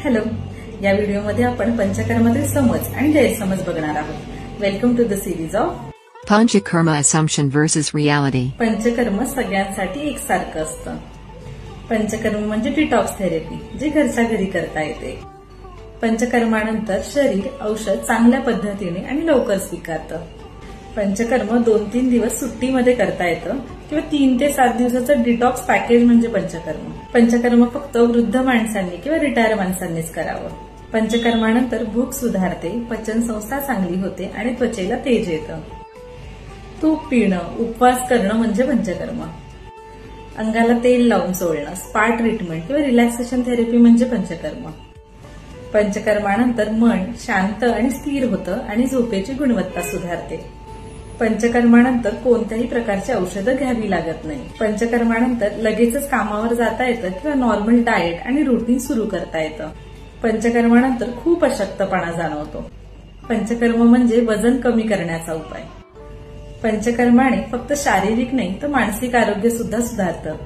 Hello, या व्हिडिओमध्ये आपण पंचकर्मातील समज आणि गैरसमज बघणार आहोत. Welcome to the series of Panchakarma Assumption versus Reality. Panchakarma सगळ्यांसाठी एकसारखं असतं. पंचकर्म म्हणजे डिटॉक्स थेरपी, जी घरच्या घरी करता येते. पंचकर्मानंतर शरीर औषध चांगल्या पद्धतीने आणि लवकर स्वीकारतं. पंचकर्म 2-3 दिवस सुट्टीमध्ये करता येतं किंवा 3 ते 7 दिवसाचं डिटॉक्स पॅकेज म्हणजे पंचकर्म. पंचकर्म फक्त वृद्ध माणसांनी किंवा रिटायर माणसांनीच करावं. पंचकर्मानंतर भूक सुधारते, पचनसंस्था चांगली होते आणि त्वचेला तेज येतं. तूप पिणं, उपवास करणं म्हणजे पंचकर्म. अंगाला तेल लावून चोळणं, स्पा ट्रीटमेंट किंवा रिलॅक्सेशन थेरपी म्हणजे पंचकर्म. पंचकर्मानंतर मन शांत आणि स्थिर होतं आणि झोपेची गुणवत्ता सुधारते. पंचकर्मानंतर कोणत्याही प्रकारची औषधं घ्यावी लागत नाही. पंचकर्मानंतर लगेचच कामावर जाता येतं किंवा नॉर्मल डाएट आणि रुटीन सुरू करता येतं. पंचकर्मानंतर खूप अशक्तपणा जाणवतो. पंचकर्म म्हणजे वजन कमी करण्याचा उपाय. पंचकर्माने फक्त शारीरिक नाही तर मानसिक आरोग्य सुद्धा सुधारतं.